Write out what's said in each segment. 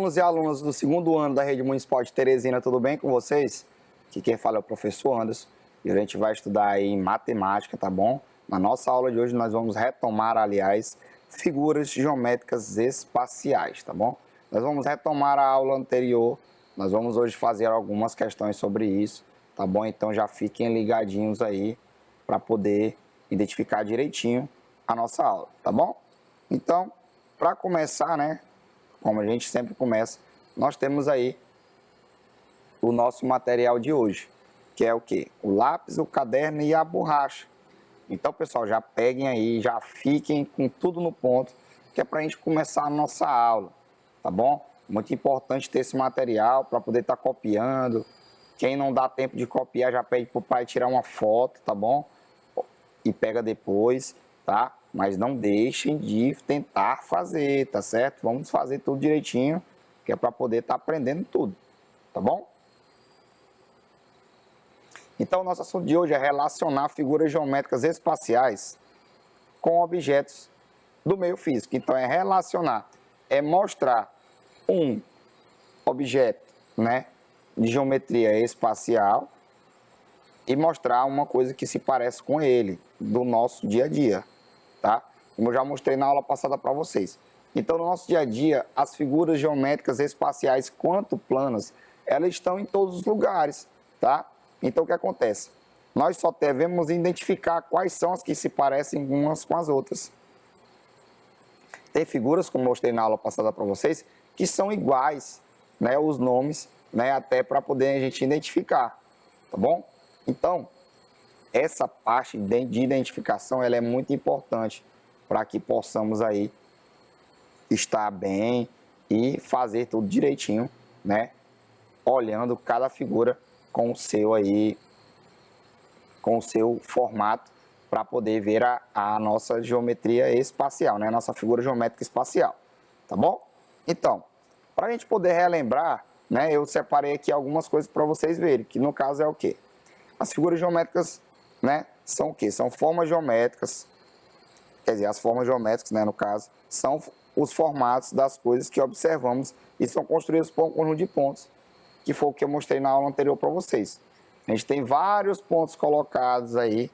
Alunos e alunas do segundo ano da Rede Municipal de Teresina, tudo bem com vocês? Aqui quem fala é o professor Anderson e a gente vai estudar aí matemática, tá bom? Na nossa aula de hoje nós vamos retomar, aliás, figuras geométricas espaciais, tá bom? Nós vamos retomar a aula anterior, nós vamos hoje fazer algumas questões sobre isso, tá bom? Então já fiquem ligadinhos aí para poder identificar direitinho a nossa aula, tá bom? Então, para começar, né? Como a gente sempre começa, nós temos aí o nosso material de hoje, que é o quê? O lápis, o caderno e a borracha. Então, pessoal, já peguem aí, já fiquem com tudo no ponto, que é para a gente começar a nossa aula, tá bom? Muito importante ter esse material para poder estar copiando. Quem não dá tempo de copiar, já pede para o pai tirar uma foto, tá bom? E pega depois, tá? Mas não deixem de tentar fazer, tá certo? Vamos fazer tudo direitinho, que é para poder estar aprendendo tudo, tá bom? Então, o nosso assunto de hoje é relacionar figuras geométricas espaciais com objetos do meio físico. Então, é relacionar, é mostrar um objeto, né, de geometria espacial e mostrar uma coisa que se parece com ele, do nosso dia a dia, tá? Como eu já mostrei na aula passada para vocês. Então, no nosso dia a dia, as figuras geométricas espaciais quanto planas, elas estão em todos os lugares, tá? Então, o que acontece? Nós só devemos identificar quais são as que se parecem umas com as outras. Tem figuras, como eu mostrei na aula passada para vocês, que são iguais, né, os nomes, né, até para poder a gente identificar, tá bom? Então, essa parte de identificação ela é muito importante para que possamos aí estar bem e fazer tudo direitinho, né? Olhando cada figura com o seu aí, com o seu formato para poder ver a nossa geometria espacial, né? Nossa figura geométrica espacial, tá bom? Então, para a gente poder relembrar, né? Eu separei aqui algumas coisas para vocês verem, que no caso é o quê? As figuras geométricas, né, são o quê? São formas geométricas, quer dizer, as formas geométricas, né, no caso, são os formatos das coisas que observamos e são construídos por um conjunto de pontos, que foi o que eu mostrei na aula anterior para vocês. A gente tem vários pontos colocados aí,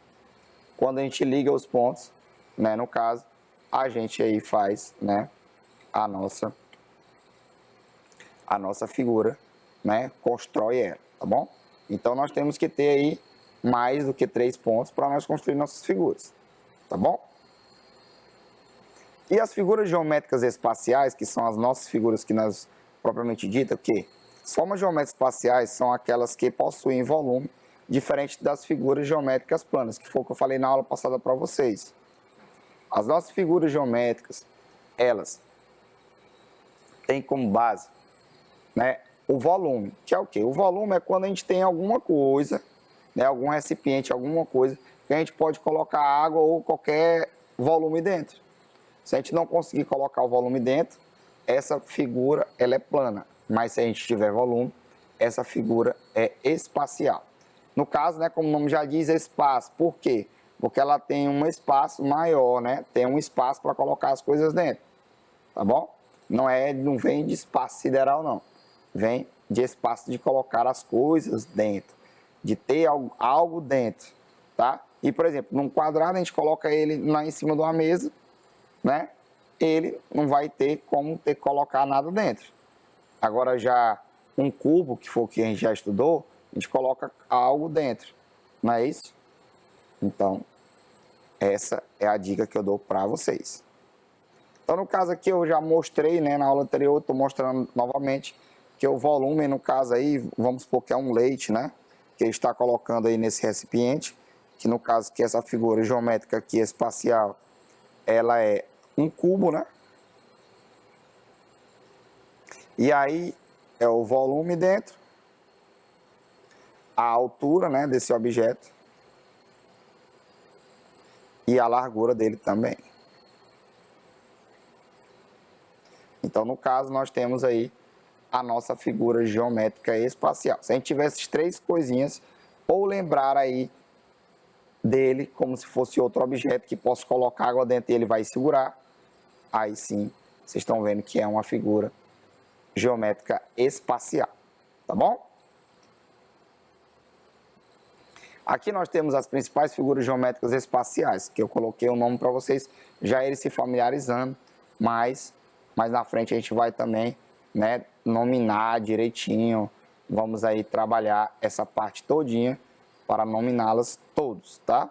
quando a gente liga os pontos, né, no caso, a gente aí faz, né, a nossa figura, né, constrói ela, tá bom? Então, nós temos que ter aí mais do que 3 pontos para nós construir nossas figuras, tá bom? E as figuras geométricas espaciais, que são as nossas figuras que nós propriamente dita, que as formas geométricas espaciais são aquelas que possuem volume diferente das figuras geométricas planas, que foi o que eu falei na aula passada para vocês. As nossas figuras geométricas, elas têm como base, né, o volume, que é o quê? O volume é quando a gente tem alguma coisa, né, algum recipiente, alguma coisa, que a gente pode colocar água ou qualquer volume dentro. Se a gente não conseguir colocar o volume dentro, essa figura ela é plana. Mas se a gente tiver volume, essa figura é espacial. No caso, né, como o nome já diz, espaço. Por quê? Porque ela tem um espaço maior, né? Tem um espaço para colocar as coisas dentro. Tá bom? Não vem de espaço sideral, não. Vem de espaço de colocar as coisas dentro, de ter algo dentro, tá? E, por exemplo, num quadrado a gente coloca ele lá em cima de uma mesa, né? Ele não vai ter como ter que colocar nada dentro. Agora já um cubo, que foi o que a gente já estudou, a gente coloca algo dentro, não é isso? Então, essa é a dica que eu dou para vocês. Então, no caso aqui, eu já mostrei, né, na aula anterior, estou mostrando novamente, que o volume, no caso aí, vamos supor que é um leite, né, que ele está colocando aí nesse recipiente, que no caso que essa figura geométrica aqui, espacial, ela é um cubo, né, e aí é o volume dentro, a altura, né, desse objeto e a largura dele também. Então, no caso, nós temos aí a nossa figura geométrica espacial. Se a gente tiver essas 3 coisinhas, ou lembrar aí dele como se fosse outro objeto que posso colocar água dentro e ele vai segurar, aí sim, vocês estão vendo que é uma figura geométrica espacial, tá bom? Aqui nós temos as principais figuras geométricas espaciais, que eu coloquei o nome para vocês já irem se familiarizando, mas mais na frente a gente vai também, né, nominar direitinho, vamos aí trabalhar essa parte todinha para nominá-las todos, tá?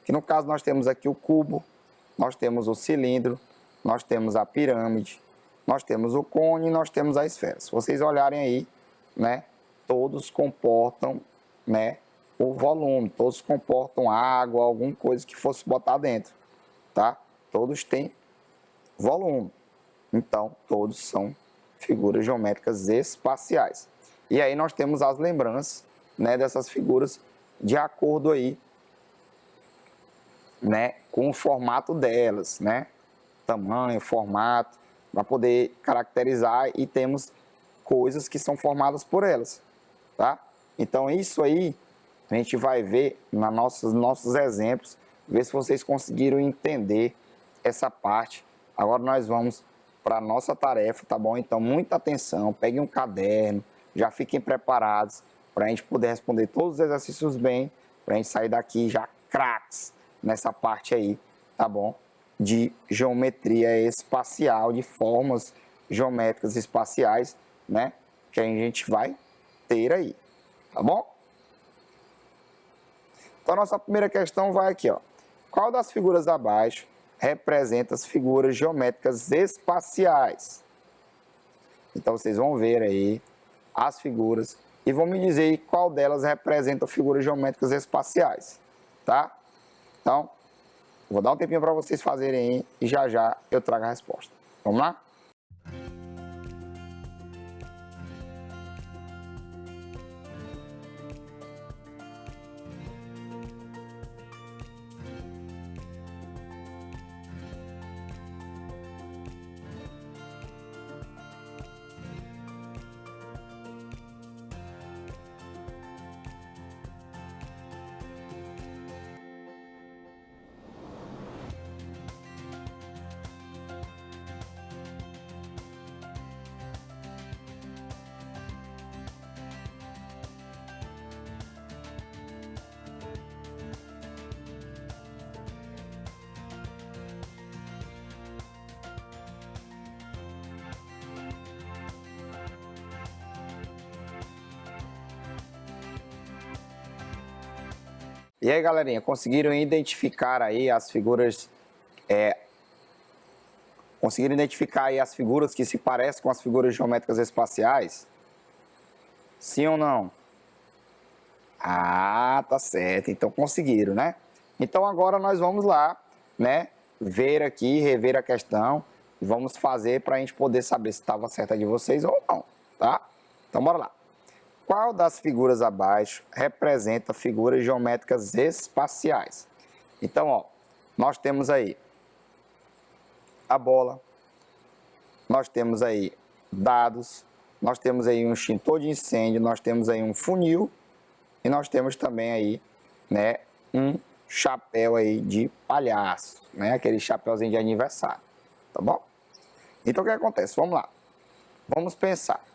Que no caso nós temos aqui o cubo, nós temos o cilindro, nós temos a pirâmide, nós temos o cone e nós temos a esfera. Se vocês olharem aí, né, todos comportam, né, o volume, todos comportam água, alguma coisa que fosse botar dentro, tá? Todos têm volume, então todos são figuras geométricas espaciais. E aí nós temos as lembranças, né, dessas figuras de acordo aí, né, com o formato delas, né? Tamanho, formato, para poder caracterizar, e temos coisas que são formadas por elas, tá? Então isso aí a gente vai ver nos nossos exemplos, ver se vocês conseguiram entender essa parte. Agora nós vamos para a nossa tarefa, tá bom? Então muita atenção, peguem um caderno, já fiquem preparados para a gente poder responder todos os exercícios bem, para a gente sair daqui já craques nessa parte aí, tá bom? De geometria espacial, de formas geométricas espaciais, né? Que a gente vai ter aí, tá bom? Então, a nossa primeira questão vai aqui, ó. Qual das figuras abaixo representa as figuras geométricas espaciais? Então, vocês vão ver aí as figuras e vão me dizer aí qual delas representa figuras geométricas espaciais, tá? Então, vou dar um tempinho para vocês fazerem aí e já já eu trago a resposta. Vamos lá? E aí, galerinha, conseguiram identificar aí as figuras, conseguiram identificar aí as figuras que se parecem com as figuras geométricas espaciais? Sim ou não? Ah, tá certo, então conseguiram, né? Então agora nós vamos lá, né, ver aqui, rever a questão e vamos fazer para a gente poder saber se estava certa de vocês ou não, tá? Então bora lá. Qual das figuras abaixo representa figuras geométricas espaciais? Então, ó, nós temos aí a bola, nós temos aí dados, nós temos aí um extintor de incêndio, nós temos aí um funil e nós temos também aí, né, um chapéu aí de palhaço, né, aquele chapéuzinho de aniversário, tá bom? Então, o que acontece? Vamos lá, vamos pensar.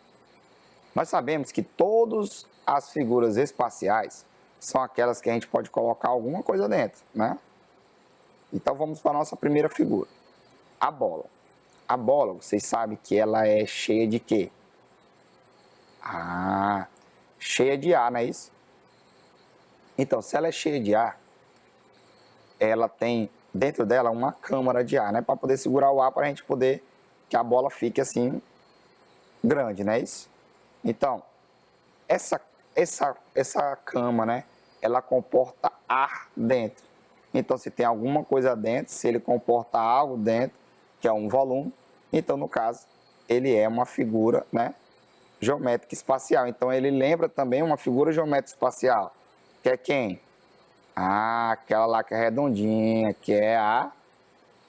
Nós sabemos que todas as figuras espaciais são aquelas que a gente pode colocar alguma coisa dentro, né? Então vamos para a nossa primeira figura, a bola. A bola, vocês sabem que ela é cheia de quê? Ah, cheia de ar, não é isso? Então, se ela é cheia de ar, ela tem dentro dela uma câmara de ar, né? Para poder segurar o ar, para a gente poder que a bola fique assim, grande, não é isso? Então, essa cama, né, ela comporta ar dentro. Então, se tem alguma coisa dentro, se ele comporta algo dentro, que é um volume, então, no caso, ele é uma figura, né, geométrica espacial. Então, ele lembra também uma figura geométrica espacial, que é quem? Ah, aquela lá que é redondinha, que é a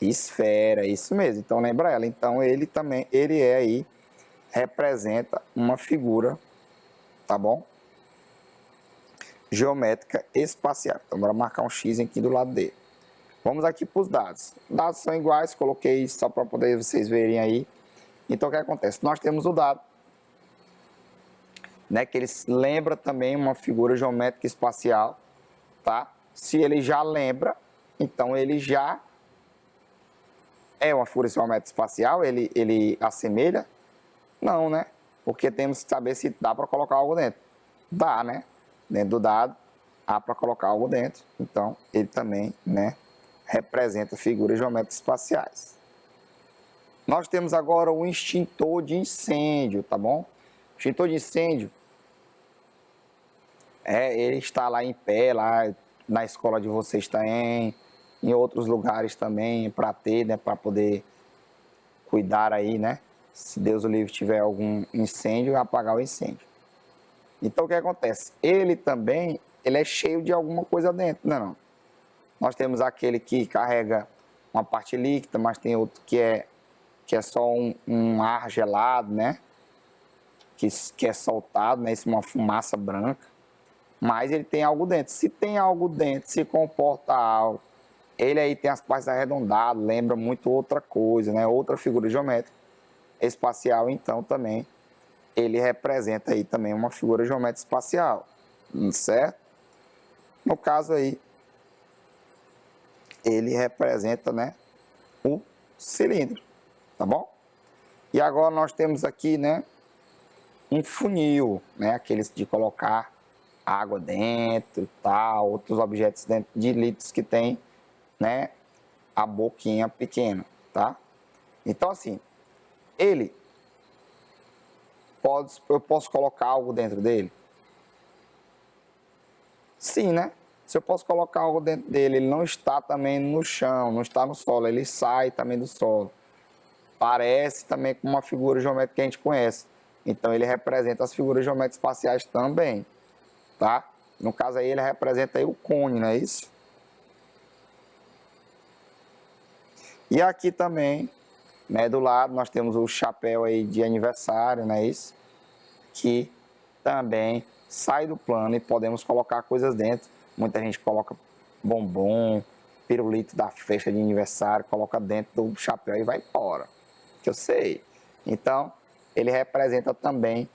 esfera, isso mesmo. Então, lembra ela. Então, ele também, ele é aí, representa uma figura, tá bom? Geométrica espacial. Então, bora marcar um X aqui do lado dele. Vamos aqui para os dados. Os dados são iguais, coloquei só para poder vocês verem aí. Então, o que acontece? Nós temos o dado, né, que ele lembra também uma figura geométrica espacial, tá? Se ele já lembra, então ele já é uma figura geométrica espacial, ele assemelha? Não, né? Porque temos que saber se dá para colocar algo dentro. Dá, né? Dentro do dado, há para colocar algo dentro. Então, ele também, né, representa figuras geométricas espaciais. Nós temos agora o extintor de incêndio, tá bom? O extintor de incêndio, ele está lá em pé, lá na escola de vocês tem, em outros lugares também, para ter, né, para poder cuidar aí, né? Se Deus o livre tiver algum incêndio, apagar o incêndio. Então, o que acontece? Ele também, ele é cheio de alguma coisa dentro, né, não? Nós temos aquele que carrega uma parte líquida, mas tem outro que é só um ar gelado, né? Que é soltado, né? Isso é uma fumaça branca. Mas ele tem algo dentro. Se tem algo dentro, se comporta algo, ele aí tem as partes arredondadas, lembra muito outra coisa, né? Outra figura geométrica espacial, então também ele representa aí também uma figura geométrica espacial, certo? No caso aí, ele representa, né, o cilindro, tá bom? E agora nós temos aqui, né, um funil, né, aqueles de colocar água dentro, tal, outros objetos dentro de litros que tem, né, a boquinha pequena, tá? Então assim, eu posso colocar algo dentro dele? Sim, né? Se eu posso colocar algo dentro dele, ele não está também no chão, não está no solo, ele sai também do solo. Parece também com uma figura geométrica que a gente conhece. Então ele representa as figuras geométricas espaciais também, tá? No caso aí ele representa aí o cone, não é isso? E aqui também, né, do lado nós temos o chapéu aí de aniversário, não é isso? Que também sai do plano e podemos colocar coisas dentro. Muita gente coloca bombom, pirulito da festa de aniversário, coloca dentro do chapéu e vai embora. Que eu sei. Então, ele representa também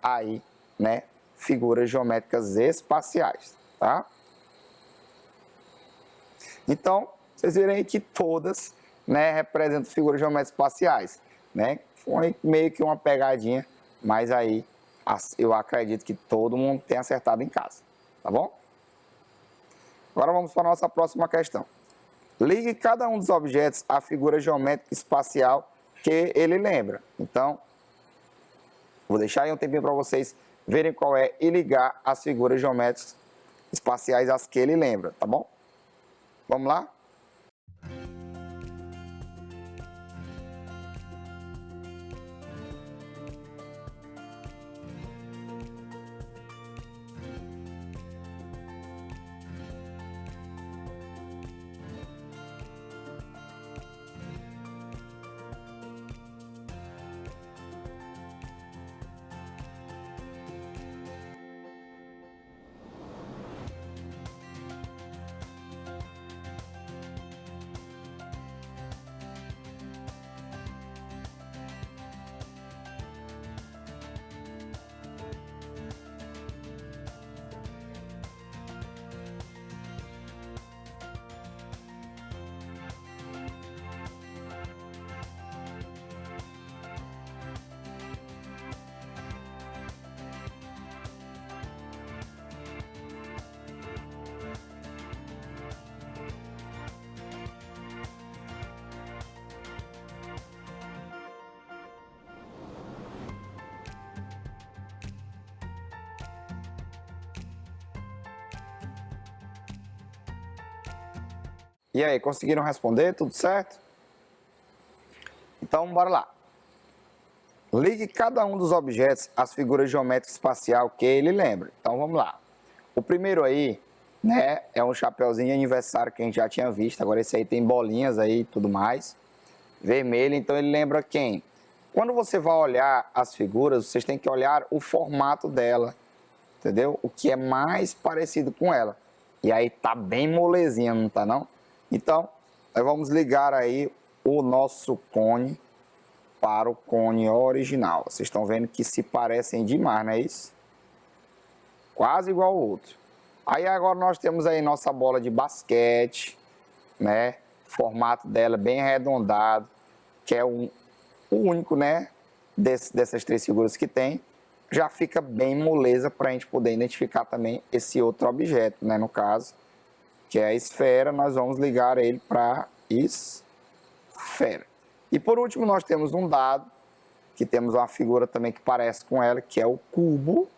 aí, né, figuras geométricas espaciais, tá? Então, vocês viram aí que todas, né, representam figuras geométricas espaciais, né? Foi meio que uma pegadinha, mas aí eu acredito que todo mundo tem acertado em casa, tá bom? Agora vamos para a nossa próxima questão. Ligue cada um dos objetos à figura geométrica espacial que ele lembra. Então, vou deixar aí um tempinho para vocês verem qual é e ligar as figuras geométricas espaciais às que ele lembra, tá bom? Vamos lá? E aí, conseguiram responder? Tudo certo? Então, bora lá. Ligue cada um dos objetos às figuras geométricas espacial que ele lembra. Então, vamos lá. O primeiro aí, né, é um chapéuzinho de aniversário que a gente já tinha visto. Agora esse aí tem bolinhas aí e tudo mais. Vermelho, então ele lembra quem? Quando você vai olhar as figuras, vocês têm que olhar o formato dela, entendeu? O que é mais parecido com ela. E aí tá bem molezinha, não tá não? Então, nós vamos ligar aí o nosso cone para o cone original. Vocês estão vendo que se parecem demais, não é isso? quase igual ao outro. Aí agora nós temos aí nossa bola de basquete, né? O formato dela bem arredondado, que é o único, né? Dessas três figuras que tem, já fica bem moleza para a gente poder identificar também esse outro objeto, né? No caso, que é a esfera, nós vamos ligar ele para esfera. E por último nós temos um dado, que temos uma figura também que parece com ela, que é o cubo,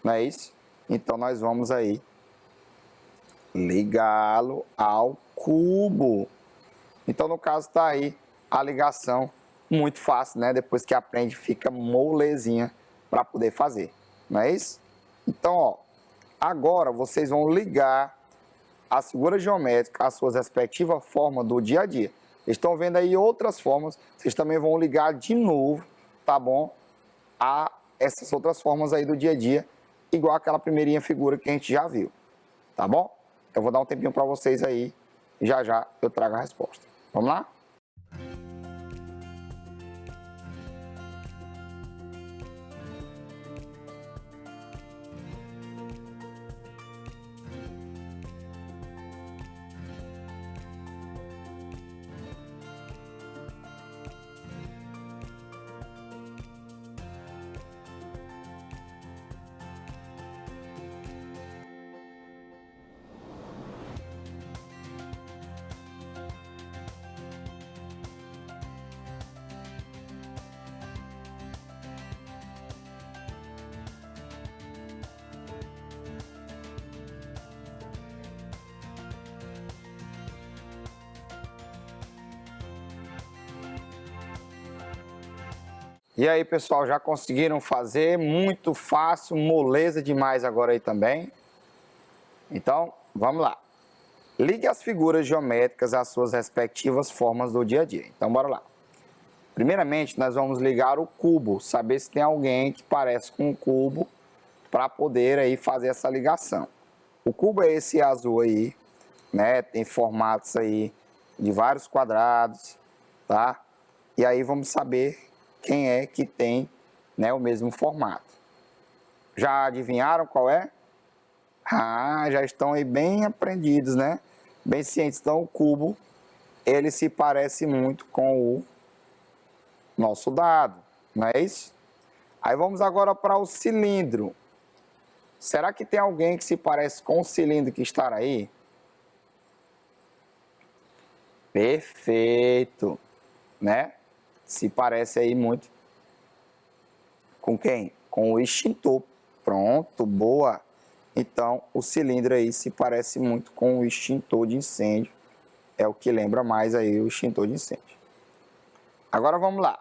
não é isso? Então nós vamos aí ligá-lo ao cubo. Então no caso está aí a ligação muito fácil, né? Depois que aprende fica molezinha para poder fazer, não é isso? Então, ó, agora vocês vão ligar as figuras geométricas às suas respectivas formas do dia a dia. Vocês estão vendo aí outras formas, vocês também vão ligar de novo, tá bom? A essas outras formas aí do dia a dia, igual aquela primeirinha figura que a gente já viu, tá bom? Eu vou dar um tempinho para vocês aí, e já já eu trago a resposta. Vamos lá? E aí, pessoal, já conseguiram fazer? Muito fácil, moleza demais agora aí também. Então, vamos lá. Ligue as figuras geométricas às suas respectivas formas do dia a dia. Então, bora lá. Primeiramente, nós vamos ligar o cubo, saber se tem alguém que parece com um cubo para poder aí fazer essa ligação. O cubo é esse azul aí, né? Tem formatos aí de vários quadrados, tá? E aí vamos saber quem é que tem, né, o mesmo formato. Já adivinharam qual é? Ah, já estão aí bem aprendidos, né? Bem cientes. Então, o cubo, ele se parece muito com o nosso dado, não é isso? Aí vamos agora para o cilindro. Será que tem alguém que se parece com o cilindro que está aí? Perfeito, né? Se parece aí muito com quem? Com o extintor. Pronto, boa. Então, o cilindro aí se parece muito com o extintor de incêndio. É o que lembra mais aí o extintor de incêndio. Agora vamos lá.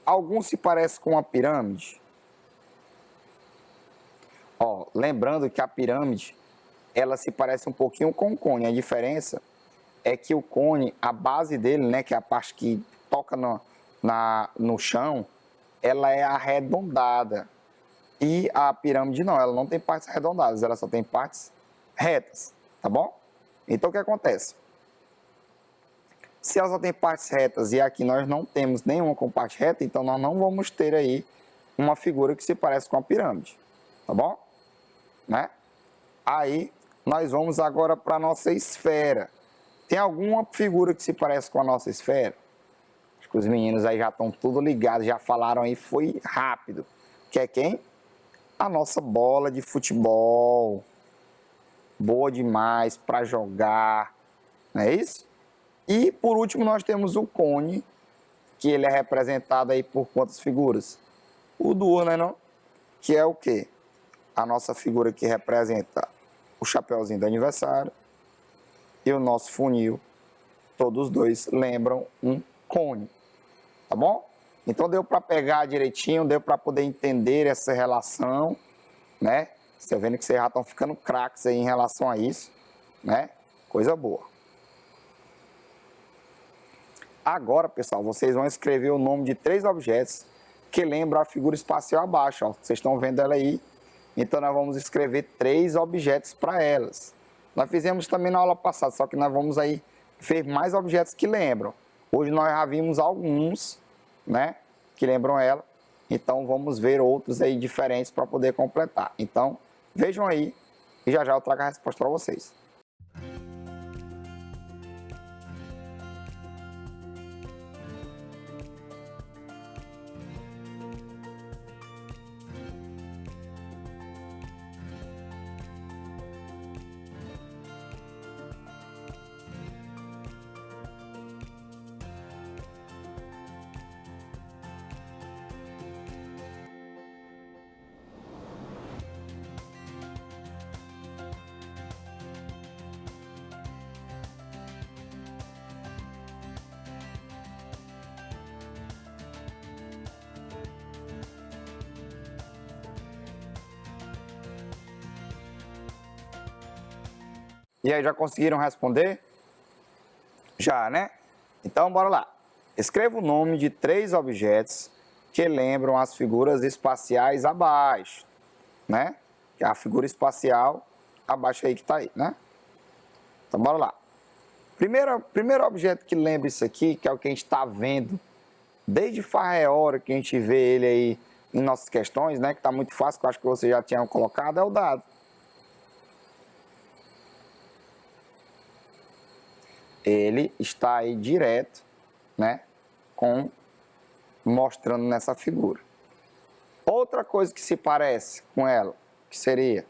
Algum se parece com a pirâmide? Ó, lembrando que a pirâmide, ela se parece um pouquinho com o cone. A diferença é que o cone, a base dele, né, que é a parte que toca no chão, ela é arredondada. E a pirâmide não, ela não tem partes arredondadas, ela só tem partes retas, tá bom? Então o que acontece? Se ela só tem partes retas e aqui nós não temos nenhuma com parte reta, então nós não vamos ter aí uma figura que se parece com a pirâmide, tá bom? Né? Aí nós vamos agora para a nossa esfera. Tem alguma figura que se parece com a nossa esfera? Acho que os meninos aí já estão tudo ligados, já falaram aí, foi rápido. Que é quem? A nossa bola de futebol. Boa demais para jogar, não é isso? E por último nós temos o cone, que ele é representado aí por quantas figuras? O duo, né não? Que é o quê? A nossa figura que representa o chapeuzinho do aniversário e o nosso funil, todos dois lembram um cone, tá bom? Então deu para pegar direitinho, deu para poder entender essa relação, né? Você vendo que vocês já estão ficando craques aí em relação a isso, né? Coisa boa. Agora, pessoal, vocês vão escrever o nome de 3 objetos que lembram a figura espacial abaixo, ó. Vocês estão vendo ela aí. Então nós vamos escrever 3 objetos para elas. Nós fizemos também na aula passada, só que nós vamos aí ver mais objetos que lembram. Hoje nós já vimos alguns, né, que lembram ela. Então, vamos ver outros aí diferentes para poder completar. Então, vejam aí e já já eu trago a resposta para vocês. E aí, já conseguiram responder? Já, né? Então, bora lá. Escreva o nome de 3 objetos que lembram as figuras espaciais abaixo, né? A figura espacial abaixo aí que tá aí, né? Então, bora lá. Primeiro objeto que lembra isso aqui, que é o que a gente está vendo desde faz hora que a gente vê ele aí em nossas questões, né? Que tá muito fácil, que eu acho que vocês já tinham colocado, é o dado. Ele está aí direto, né, mostrando nessa figura. Outra coisa que se parece com ela, que seria?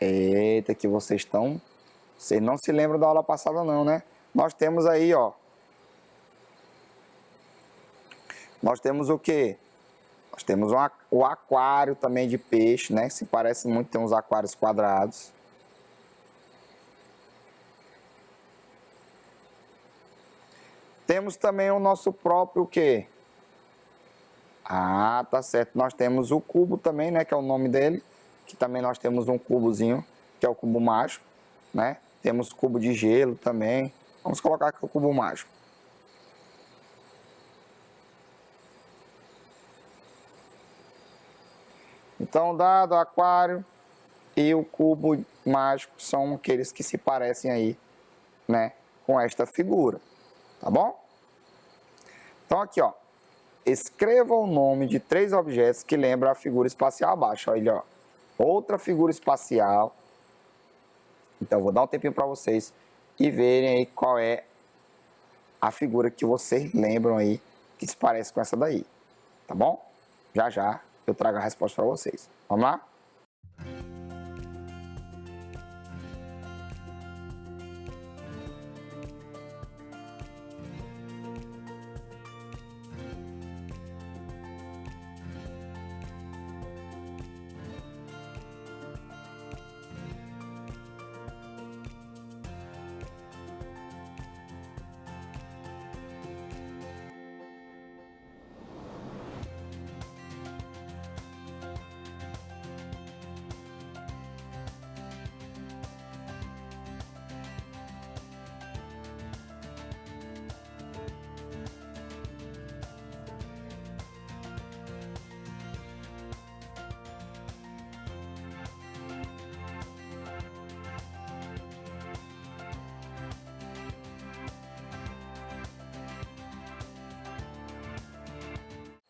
Eita, que vocês não se lembram da aula passada não, né? Nós temos aí, ó, nós temos o quê? Nós temos o aquário também de peixe, né? Se parece muito, tem uns aquários quadrados. Temos também o nosso próprio o quê? Ah, tá certo. Nós temos o cubo também, né? Que é o nome dele. Que também nós temos um cubozinho, que é o cubo mágico, né? Temos cubo de gelo também. Vamos colocar aqui o cubo mágico. Então, dado, aquário e o cubo mágico são aqueles que se parecem aí, né? Com esta figura, tá bom? Então, aqui, ó. Escreva o nome de 3 objetos que lembram a figura espacial abaixo. Olha, ó. Outra figura espacial. Então, vou dar um tempinho para vocês e verem aí qual é a figura que vocês lembram aí que se parece com essa daí. Tá bom? Já já eu trago a resposta para vocês. Vamos lá?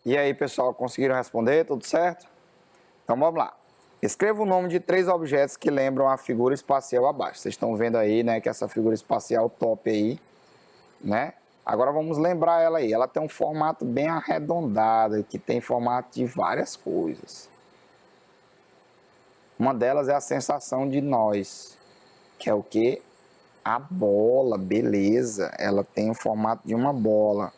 E aí, pessoal, conseguiram responder? Tudo certo? Então, vamos lá. Escreva o nome de 3 objetos que lembram a figura espacial abaixo. Vocês estão vendo aí, né, que essa figura espacial top aí, né? Agora vamos lembrar ela aí. Ela tem um formato bem arredondado, que tem formato de várias coisas. Uma delas é a sensação de nós, que é o que? A bola, beleza. Ela tem o formato de uma bola.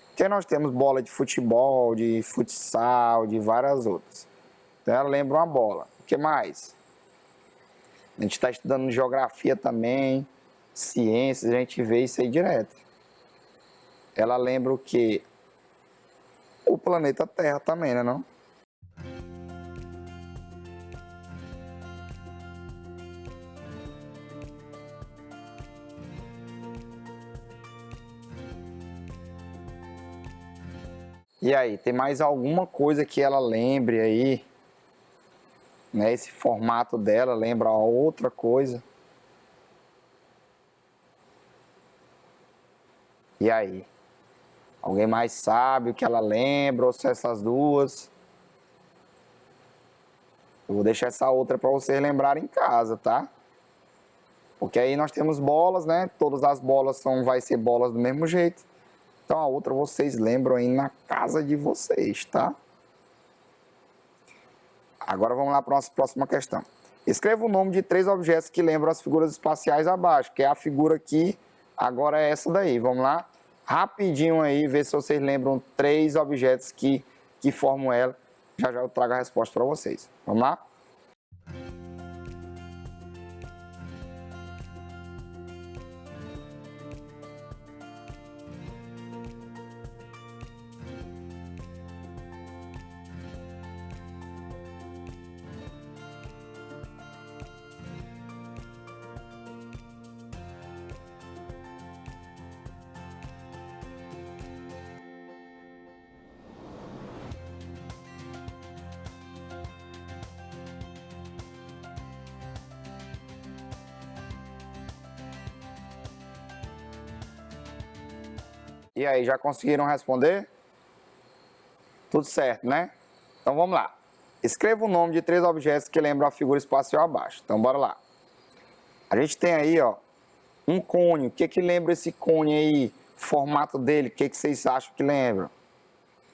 Porque nós temos bola de futebol, de futsal, de várias outras. Então ela lembra uma bola. O que mais? A gente está estudando geografia também, ciências, a gente vê isso aí direto. Ela lembra o quê? O planeta Terra também, né, não? E aí, tem mais alguma coisa que ela lembre aí? Né? Esse formato dela lembra outra coisa? E aí? Alguém mais sabe o que ela lembra ou se é essas duas? Eu vou deixar essa outra para vocês lembrarem em casa, tá? Porque aí nós temos bolas, né? Todas as bolas vai ser bolas do mesmo jeito. Então a outra vocês lembram aí na casa de vocês, tá? Agora vamos lá para a nossa próxima questão. Escreva o nome de 3 objetos que lembram as figuras espaciais abaixo, que é a figura aqui, agora é essa daí. Vamos lá? Rapidinho aí, ver se vocês lembram 3 objetos que formam ela. Já já eu trago a resposta para vocês. Vamos lá? E aí, já conseguiram responder? Tudo certo, né? Então vamos lá. Escreva o nome de 3 objetos que lembram a figura espacial abaixo. Então bora lá. A gente tem aí, ó, um cone. O que que lembra esse cone aí? O formato dele, o que que vocês acham que lembra?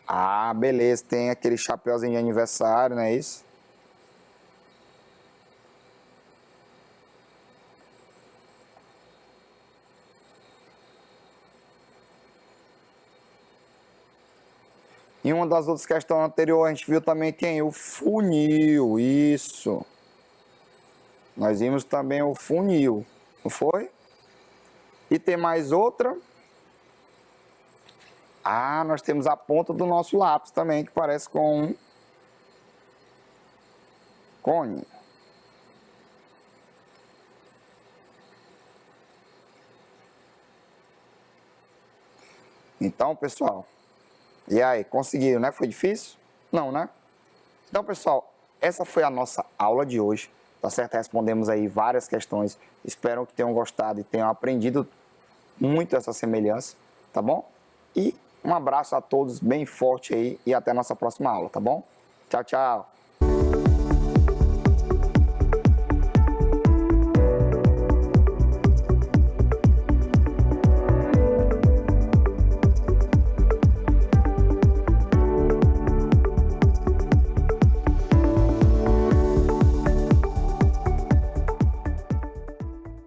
Ah, beleza, tem aquele chapéuzinho de aniversário, não é isso? Em uma das outras questões anteriores, a gente viu também quem? O funil, isso. Nós vimos também o funil, não foi? E tem mais outra. Ah, nós temos a ponta do nosso lápis também, que parece com um cone. Então, pessoal, e aí, conseguiram, né? Foi difícil? Não, né? Então, pessoal, essa foi a nossa aula de hoje, tá certo? Respondemos aí várias questões. Espero que tenham gostado e tenham aprendido muito essa semelhança, tá bom? E um abraço a todos bem forte aí e até a nossa próxima aula, tá bom? Tchau, tchau!